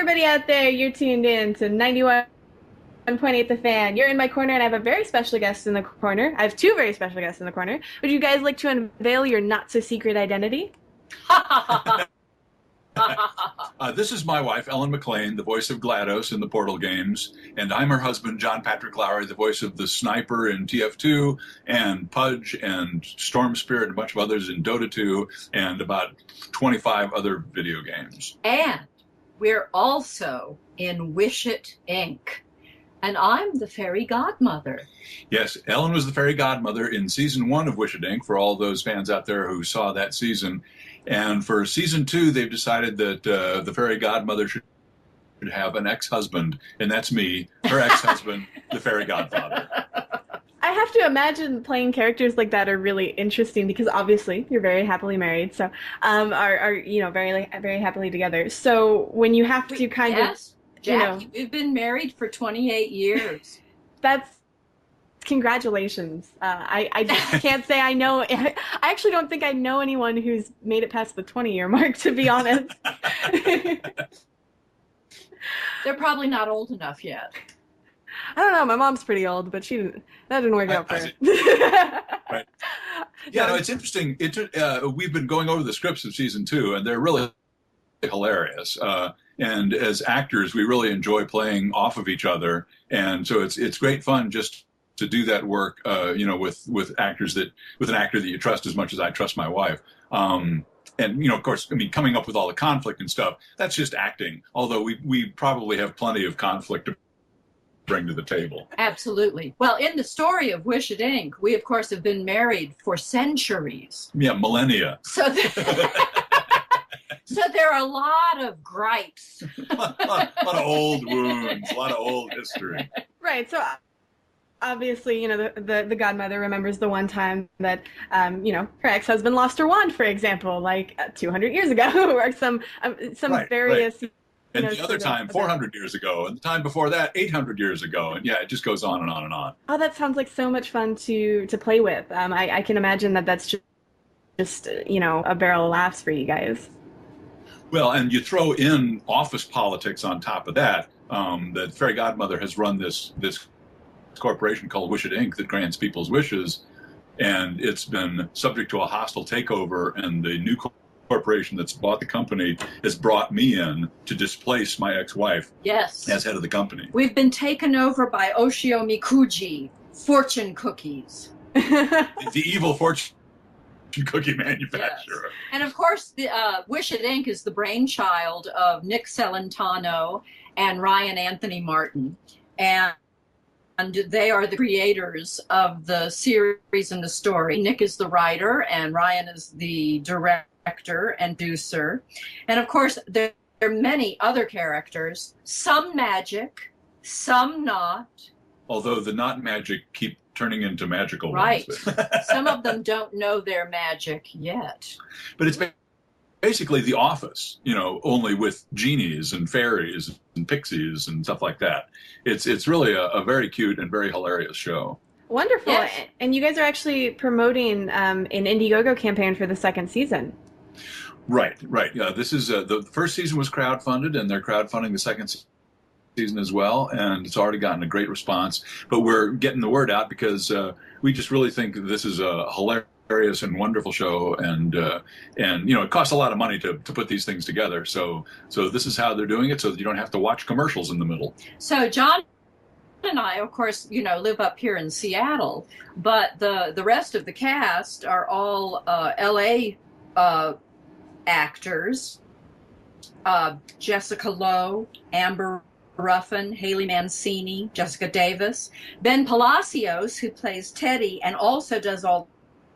everybody out there. You're tuned in to 91.8 The Fan. You're in my corner, and I have a very special guest in the corner. I have two very special guests in the corner. Would you guys like to unveil your not-so-secret identity? This is my wife, Ellen Mclain, the voice of GLADos in the Portal games, and I'm her husband, John Patrick Lowrie, the voice of the Sniper in TF2, and Pudge, and Storm Spirit, and a bunch of others in Dota 2, and about 25 other video games. And we're also in Wish It, Inc., and I'm the fairy godmother. Yes, Ellen was the fairy godmother in season 1 of Wish It, Inc., for all those fans out there who saw that season. And for season 2, they've decided that the fairy godmother should have an ex-husband, and that's me, her ex-husband, the fairy godfather. I have to imagine playing characters like that are really interesting because obviously you're very happily married, so are very happily together. So when you have to kind of, Jackie, we've been married for 28 years. That's congratulations. I just can't say I know. I actually don't think I know anyone who's made it past the 20-year mark, to be honest. They're probably not old enough yet. I don't know. My mom's pretty old, but that didn't work out for her. Right. Yeah, no, it's interesting. We've been going over the scripts of season 2, and they're really hilarious. And as actors, we really enjoy playing off of each other, and so it's great fun just to do that work, with actors with an actor that you trust as much as I trust my wife. And of course, I mean, coming up with all the conflict and stuff, that's just acting. Although we probably have plenty of conflict to bring to the table. Absolutely. Well, in the story of Wish It, Inc., we of course have been married for centuries. Yeah, millennia. So there are a lot of gripes. a lot of old wounds, a lot of old history. Right. So obviously, the godmother remembers the one time that, her ex-husband lost her wand, for example, like 200 years ago, or some Right, various. Right. And the other time, 400 years ago, and the time before that, 800 years ago, and yeah, it just goes on and on and on. Oh, that sounds like so much fun to play with. I can imagine that's just a barrel of laughs for you guys. Well, and you throw in office politics on top of that. The fairy godmother has run this corporation called Wish It, Inc. that grants people's wishes, and it's been subject to a hostile takeover, and the new corporation that's bought the company has brought me in to displace my ex-wife. Yes. As head of the company. We've been taken over by Oshio Mikuji, fortune cookies. The evil fortune cookie manufacturer. Yes. And of course, the Wish It, Inc. is the brainchild of Nick Celentano and Ryan Anthony Martin. And they are the creators of the series and the story. Nick is the writer, and Ryan is the director and producer. And of course, there are many other characters, some magic, some not. Although the not magic keep turning into magical right. ones. Some of them don't know their magic yet. But it's basically The Office, only with genies and fairies and pixies and stuff like that. It's really a very cute and very hilarious show. Wonderful. Yes. And you guys are actually promoting an Indiegogo campaign for the second season. Right. This is the first season was crowdfunded, and they're crowdfunding the second season as well, and it's already gotten a great response. But we're getting the word out because we just really think this is a hilarious and wonderful show, and it costs a lot of money to put these things together. So this is how they're doing it, so that you don't have to watch commercials in the middle. So John and I, of course, live up here in Seattle, but the rest of the cast are all L.A. Actors. Jessica Lowe, Amber Ruffin, Haley Mancini, Jessica Davis, Ben Palacios, who plays Teddy and also does all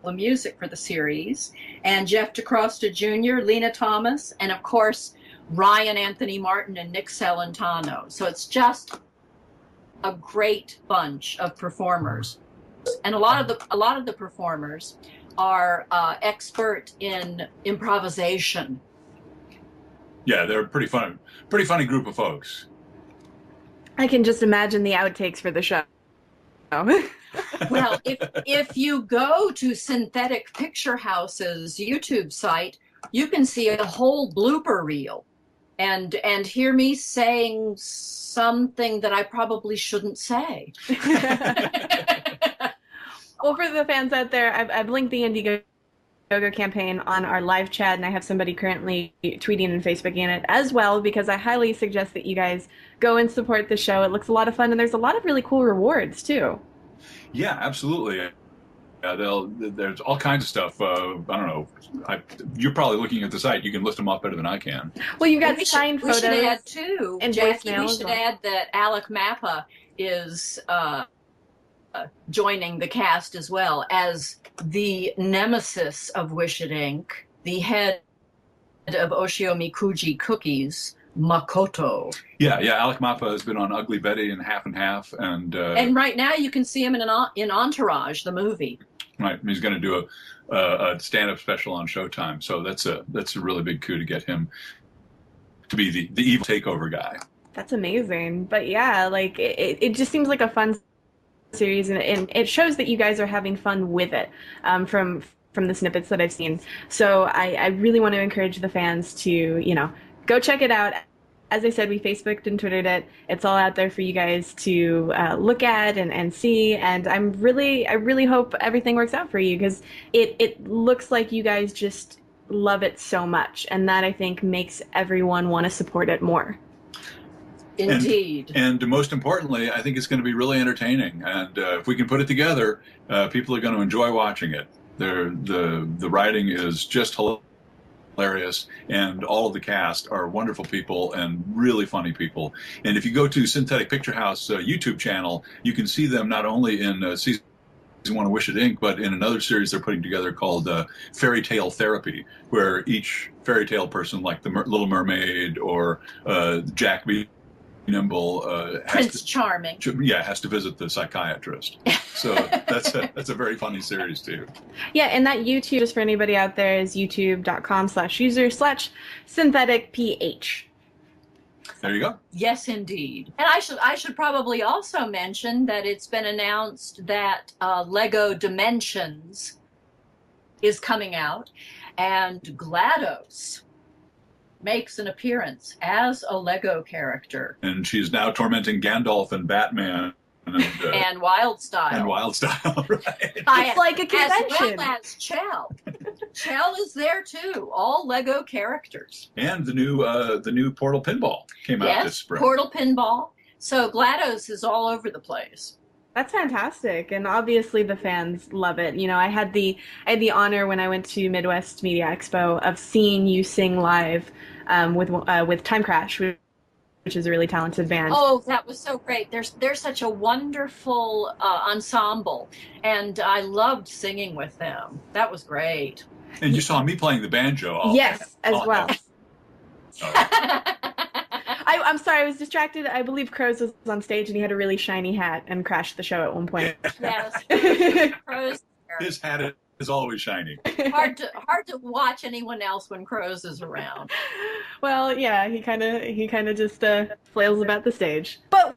the music for the series, and Jeff DeCrosta Jr., Lena Thomas, and of course Ryan Anthony Martin and Nick Celentano. So it's just a great bunch of performers, and a lot of the performers are expert in improvisation. Yeah, they're a pretty funny group of folks. I can just imagine the outtakes for the show. Well, if you go to Synthetic Picture House's YouTube site, you can see a whole blooper reel. and hear me saying something that I probably shouldn't say. Well, for the fans out there, I've linked the Indiegogo campaign on our live chat, and I have somebody currently tweeting and Facebooking it as well, because I highly suggest that you guys go and support the show. It looks a lot of fun, and there's a lot of really cool rewards, too. Yeah, absolutely. There's all kinds of stuff. I don't know. You're probably looking at the site. You can list them off better than I can. Well, you got signed photos. We should add, too, and Jackie, we should add that Alec Mappa is joining the cast as well as the nemesis of Wish It Inc., the head of Oshio Mikuji Cookies, Makoto. Yeah. Alec Mappa has been on Ugly Betty and Half and Half, and right now you can see him in Entourage, the movie. Right, he's going to do a stand-up special on Showtime, so that's a really big coup to get him to be the evil takeover guy. That's amazing. But yeah, like it just seems like a fun series, and it shows that you guys are having fun with it, from the snippets that I've seen. So I really want to encourage the fans to, go check it out. As I said, we Facebooked and Twittered it. It's all out there for you guys to look at and see. And I really hope everything works out for you, because it looks like you guys just love it so much. And that, I think, makes everyone want to support it more. Indeed. And most importantly, I think it's going to be really entertaining. And if we can put it together, people are going to enjoy watching it. The writing is just hilarious, and all of the cast are wonderful people and really funny people. And if you go to Synthetic Picture House YouTube channel, you can see them not only in season 1 of Wish It Inc., but in another series they're putting together called Fairy Tale Therapy, where each fairy tale person, like the Little Mermaid or Jack B. Nimble, Prince Charming, has to visit the psychiatrist. So that's a very funny series too. Yeah, and that YouTube, just for anybody out there, is youtube.com/user/syntheticph. There you go. Yes, indeed. And I should probably also mention that it's been announced that Lego Dimensions is coming out, and GLADos makes an appearance as a Lego character. And she's now tormenting Gandalf and Batman. And Wildstyle. And Wildstyle, right. It's like a convention. As well as Chell. Chell is there too. All Lego characters. And the new Portal Pinball came out this spring. Portal Pinball. So GLADos is all over the place. That's fantastic, and obviously the fans love it. I had the honor when I went to Midwest Media Expo of seeing you sing live with Time Crash, which is a really talented band. Oh, that was so great. They're such a wonderful ensemble, and I loved singing with them. That was great. And you saw me playing the banjo. Yes, as well. I'm sorry, I was distracted. I believe Crows was on stage, and he had a really shiny hat and crashed the show at one point. Yes. Crows. His hat is always shiny. Hard to watch anyone else when Crows is around. Well, yeah, he kind of just flails about the stage, but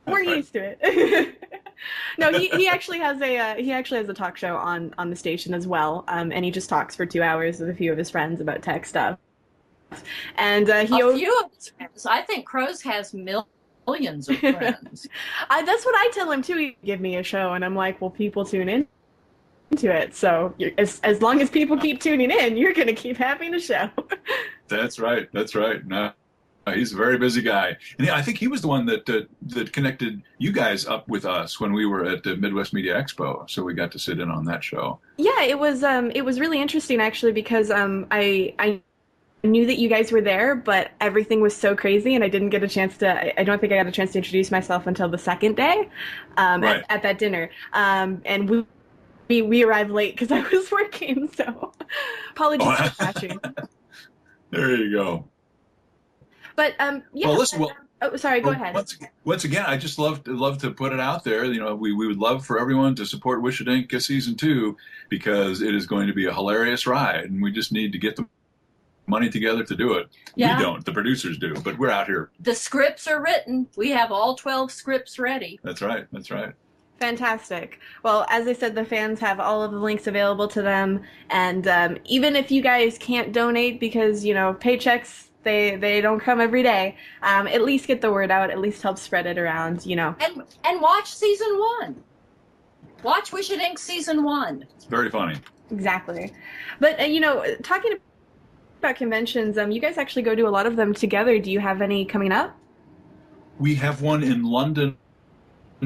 we're used to it. No, he actually has a talk show on the station as well, and he just talks for 2 hours with a few of his friends about tech stuff. And a few of his friends. I think Crows has millions of friends. That's what I tell him too. He give me a show, and I'm like, well, people tune in to it. So as long as people keep tuning in, you're going to keep having a show. That's right. No, he's a very busy guy, and I think he was the one that connected you guys up with us when we were at the Midwest Media Expo. So we got to sit in on that show. Yeah, it was really interesting actually, because I knew that you guys were there, but everything was so crazy, and I didn't get a chance to. I don't think I got a chance to introduce myself until the second day, right. at that dinner. And we arrived late because I was working. So apologies for crashing. There you go. But yeah. Well, listen. Oh, sorry. Go ahead. Once again, I just love to put it out there. We would love for everyone to support Wish It Inc. Season 2, because it is going to be a hilarious ride, and we just need to get the money together to do it. Yeah. We don't. The producers do, but we're out here. The scripts are written. We have all 12 scripts ready. That's right. Fantastic. Well, as I said, the fans have all of the links available to them, and even if you guys can't donate because paychecks They don't come every day. At least get the word out. At least help spread it around. And watch season 1. Watch Wish It Inc. season 1. It's very funny. Exactly. But talking about conventions, you guys actually go to a lot of them together. Do you have any coming up? We have one in London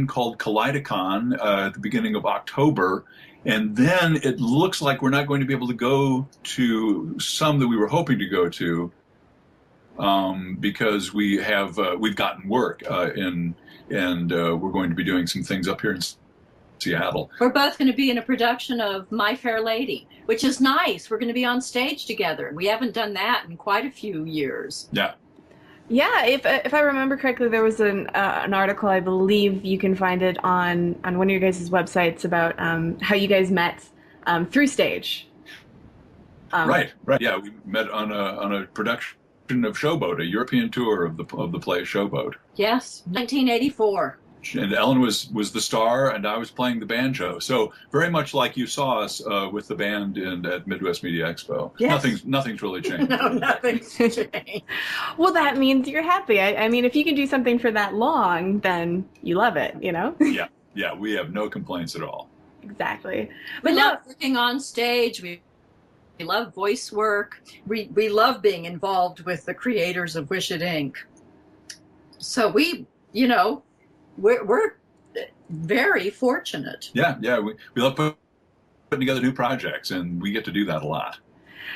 called KaleidCon at the beginning of October. And then it looks like we're not going to be able to go to some that we were hoping to go to because we've gotten work and we're going to be doing some things up here in Seattle. We're both going to be in a production of My Fair Lady, which is nice. We're going to be on stage together. We haven't done that in quite a few years. Yeah. Yeah, if I remember correctly, there was an article, I believe you can find it on one of your guys' websites about how you guys met through stage. Right. Yeah, we met on a production of Showboat, a European tour of the play Showboat. Yes, 1984. And Ellen was the star, and I was playing the banjo. So very much like you saw us with the band at Midwest Media Expo. Yes. Nothing's really changed. No, nothing's changed. Well, that means you're happy. I mean, if you can do something for that long, then you love it, Yeah, we have no complaints at all. Exactly. We love working on stage. We love voice work. We love being involved with the creators of Wish It Inc. So we're very fortunate. Yeah, we love putting together new projects, and we get to do that a lot.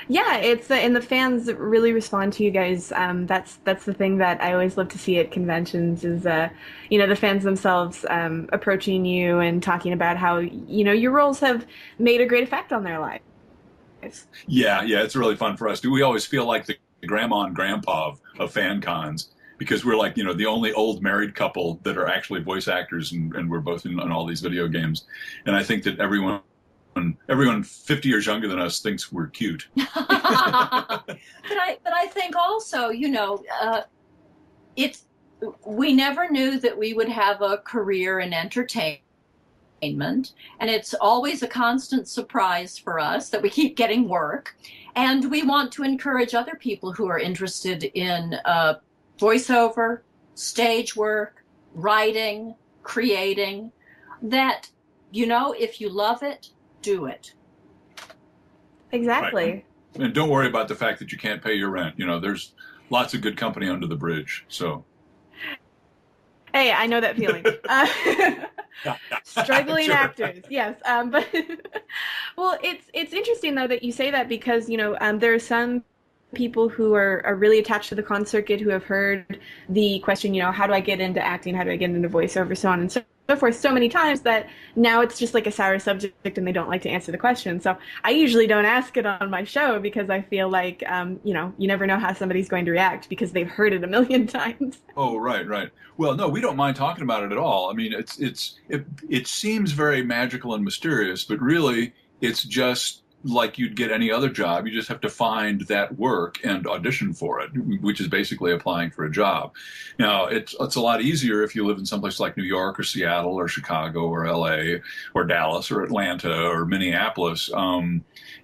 Yeah, it's and the fans really respond to you guys. That's the thing that I always love to see at conventions is the fans themselves approaching you and talking about how your roles have made a great effect on their lives. Yeah, it's really fun for us. We always feel like the grandma and grandpa of fan cons, because we're like, the only old married couple that are actually voice actors, and we're both in all these video games. And I think that everyone 50 years younger than us thinks we're cute. But I think also, we never knew that we would have a career in entertainment. And it's always a constant surprise for us that we keep getting work. And we want to encourage other people who are interested in voiceover, stage work, writing, creating, that, if you love it, do it. Exactly. Right. And don't worry about the fact that you can't pay your rent. There's lots of good company under the bridge. So. Hey, I know that feeling. Struggling Sure. Actors, yes. But well, it's interesting though that you say that because there are some people who are really attached to the con circuit who have heard the question, how do I get into acting? How do I get into voiceover? So on and so forth so many times that now it's just like a sour subject and they don't like to answer the question. So I usually don't ask it on my show because I feel like, you never know how somebody's going to react because they've heard it a million times. Oh, right. Well, no, we don't mind talking about it at all. I mean, it seems very magical and mysterious, but really it's just like you'd get any other job. You just have to find that work and audition for it, which is basically applying for a job. Now, it's a lot easier if you live in someplace like New York or Seattle or Chicago or LA or Dallas or Atlanta or Minneapolis.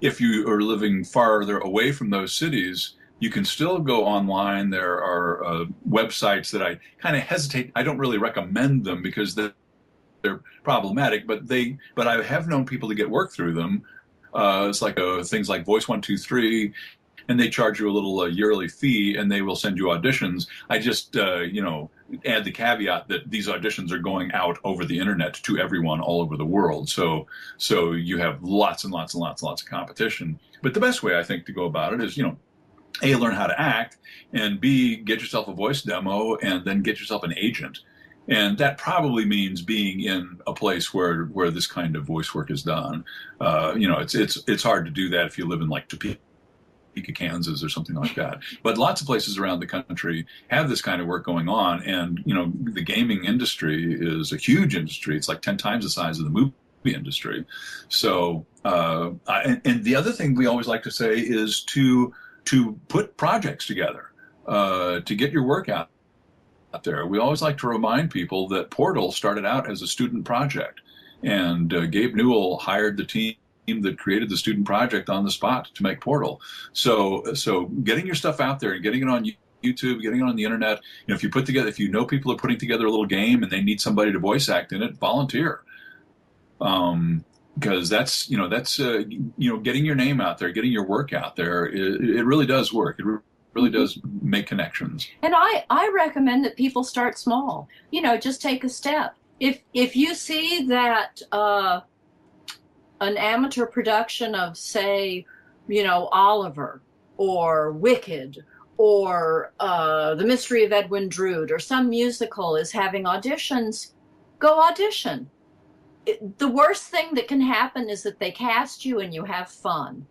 If you are living farther away from those cities, you can still go online. There are websites that I kind of hesitate. I don't really recommend them because they're problematic, but I have known people to get work through them. It's like things like Voice 123, and they charge you a little yearly fee, and they will send you auditions. I just add the caveat that these auditions are going out over the internet to everyone all over the world. So you have lots and lots and lots and lots of competition. But the best way I think to go about it is A, learn how to act, and B, get yourself a voice demo, and then get yourself an agent. And that probably means being in a place where this kind of voice work is done. It's hard to do that if you live in like Topeka, Kansas or something like that. But lots of places around the country have this kind of work going on. And, the gaming industry is a huge industry. It's like 10 times the size of the movie industry. So, and the other thing we always like to say is to put projects together, to get your work out there. We always like to remind people that Portal started out as a student project, and Gabe Newell hired the team that created the student project on the spot to make Portal. So getting your stuff out there and getting it on YouTube, getting it on the internet. If you know people are putting together a little game and they need somebody to voice act in it, volunteer. Because that's getting your name out there, getting your work out there. It really does work. It really does make connections. And I recommend that people start small. Just take a step. If you see that an amateur production of, say, Oliver or Wicked or The Mystery of Edwin Drood or some musical is having auditions, go audition. The worst thing that can happen is that they cast you and you have fun.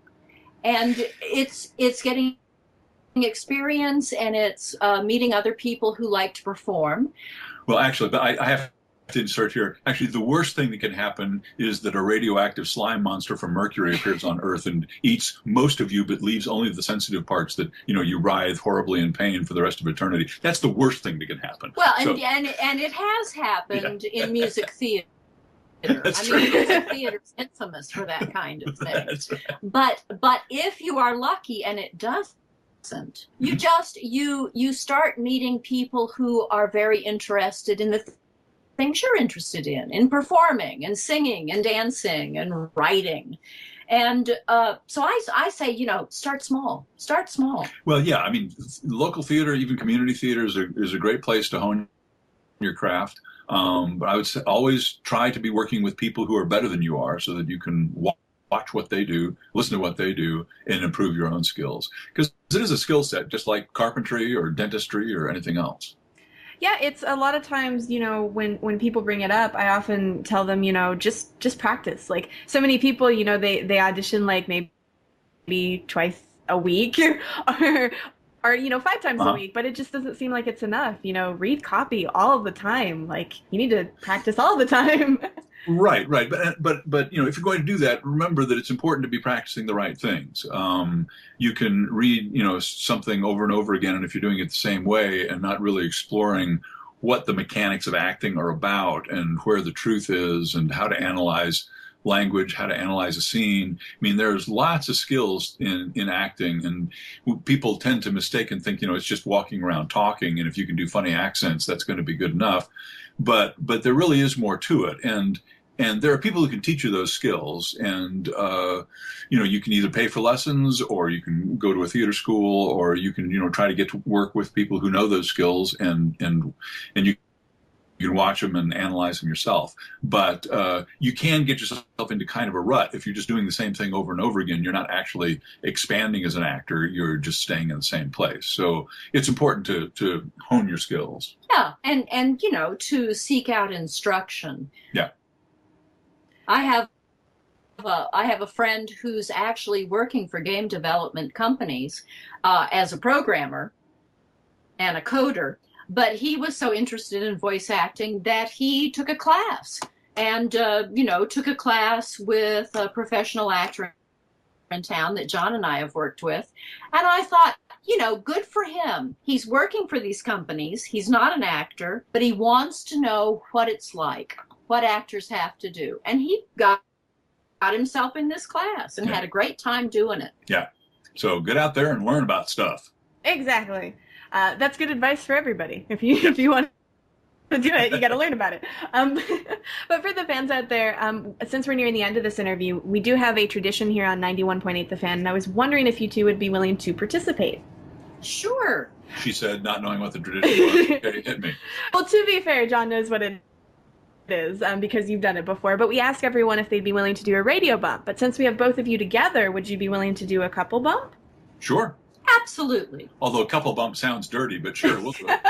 And it's getting experience, and it's meeting other people who like to perform. Well, actually, but I have to insert here. Actually, the worst thing that can happen is that a radioactive slime monster from Mercury appears on Earth and eats most of you, but leaves only the sensitive parts that you writhe horribly in pain for the rest of eternity. That's the worst thing that can happen. Well, and it has happened in music theater. That's true. Music theater's infamous for that kind of thing. That's right. But if you are lucky and it doesn't, you start meeting people who are very interested in the things you're interested in performing and singing and dancing and writing. And so I say, start small. Start small. Well, yeah, local theater, even community theater is a great place to hone your craft. But I would say always try to be working with people who are better than you are so that you can watch what they do, listen to what they do, and improve your own skills. Because it is a skill set, just like carpentry or dentistry or anything else. Yeah, it's a lot of times, when people bring it up, I often tell them, just practice. Like, so many people, they audition like maybe twice a week or 5 times a week, but it just doesn't seem like it's enough. Read copy all of the time. Like, you need to practice all the time. Right. But if you're going to do that, remember that it's important to be practicing the right things. You can read, something over and over again, and if you're doing it the same way and not really exploring what the mechanics of acting are about and where the truth is and how to analyze language, how to analyze a scene. There's lots of skills in acting, and people tend to mistake and think, it's just walking around talking, and if you can do funny accents, that's going to be good enough. But there really is more to it, and there are people who can teach you those skills, and you can either pay for lessons, or you can go to a theater school, or you can try to get to work with people who know those skills, and you can watch them and analyze them yourself. But you can get yourself into kind of a rut if you're just doing the same thing over and over again. You're not actually expanding as an actor. You're just staying in the same place. So it's important to hone your skills. Yeah, and to seek out instruction. Yeah. I have a friend who's actually working for game development companies as a programmer and a coder. But he was so interested in voice acting that he took a class and, took a class with a professional actor in town that John and I have worked with. And I thought, good for him. He's working for these companies. He's not an actor, but he wants to know what it's like, what actors have to do. And he got himself in this class and had a great time doing it. Yeah. So get out there and learn about stuff. Exactly. That's good advice for everybody. If you want to do it, you got to learn about it. But for the fans out there, since we're nearing the end of this interview, we do have a tradition here on 91.8 The Fan, and I was wondering if you two would be willing to participate. Sure. She said, not knowing what the tradition was. Okay, hit me. Well, to be fair, John knows what it is because you've done it before, but we ask everyone if they'd be willing to do a radio bump. But since we have both of you together, would you be willing to do a couple bump? Sure. Absolutely. Although a couple bump sounds dirty, but sure, we'll do it.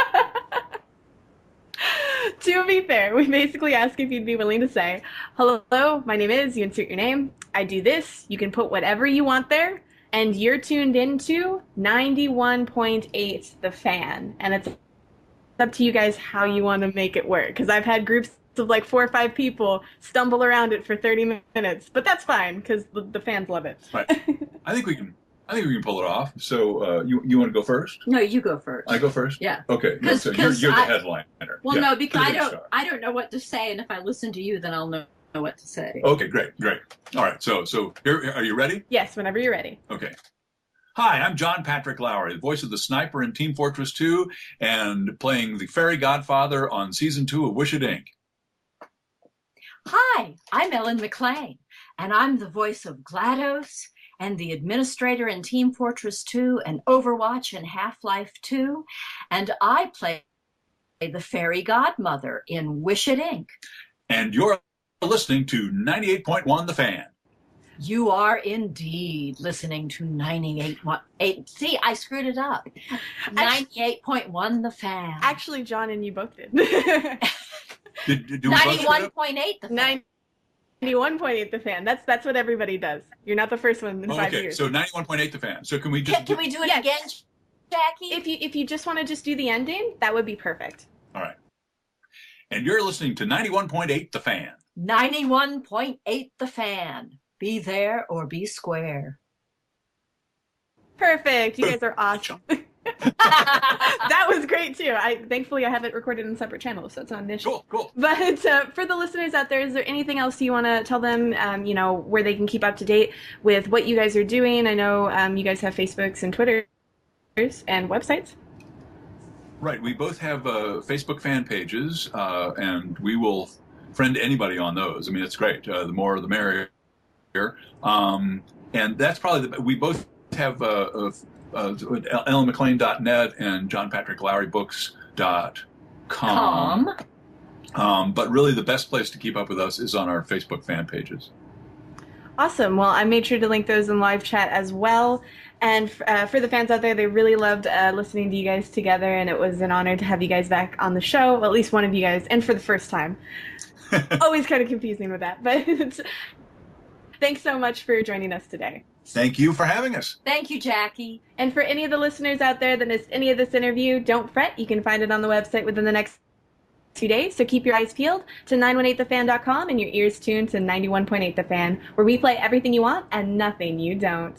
To be fair, we basically ask if you'd be willing to say, hello, my name is, you insert your name, I do this, you can put whatever you want there, and you're tuned into 91.8 The Fan. And it's up to you guys how you want to make it work, because I've had groups of like 4 or 5 people stumble around it for 30 minutes, but that's fine, because the fans love it. Right. I think we can pull it off. So you want to go first? No, you go first. I go first? Yeah. Okay. So you're the headliner. Well, yeah. no, because I don't know what to say, and if I listen to you, then I'll know what to say. Okay, great. All right, so here, are you ready? Yes, whenever you're ready. Okay. Hi, I'm John Patrick Lowrie, the voice of the sniper in Team Fortress 2 and playing the fairy godfather on Season 2 of Wish It Inc. Hi, I'm Mclain, and I'm the voice of GLADos and the administrator in Team Fortress 2 and Overwatch and Half-Life 2, and I play the fairy godmother in Wish It Inc. And you're listening to 98.1 The Fan. You are indeed listening to 98.8. See, I screwed it up. 98.1 The Fan. Actually, John and you both did. Did we both 91.8 The Fan. 91.8 The Fan. That's what everybody does. You're not the first one in 5 years. So 91.8 The Fan. So can we just Can we do it again, Jackie? If you just want to just do the ending, that would be perfect. All right. And you're listening to 91.8 The Fan. 91.8 The Fan. Be there or be square. Perfect. You guys are awesome. That was great too. Thankfully I have it recorded in separate channels, so it's not an issue. Cool. But for the listeners out there, is there anything else you want to tell them? Where they can keep up to date with what you guys are doing? I know you guys have Facebooks and Twitters and websites. Right. We both have Facebook fan pages, and we will friend anybody on those. I mean, it's great. The more, the merrier. And that's probably we both have ellenmclain.net and johnpatricklowriebooks.com. But really the best place to keep up with us is on our Facebook fan pages. Awesome. Well, I made sure to link those in live chat as well. And for the fans out there, they really loved listening to you guys together, and it was an honor to have you guys back on the show, well, at least one of you guys, and for the first time. Always kind of confusing with that, but thanks so much for joining us today. Thank you for having us. Thank you, Jackie. And for any of the listeners out there that missed any of this interview, don't fret. You can find it on the website within the next 2 days. So keep your eyes peeled to 918thefan.com and your ears tuned to 91.8 The Fan, where we play everything you want and nothing you don't.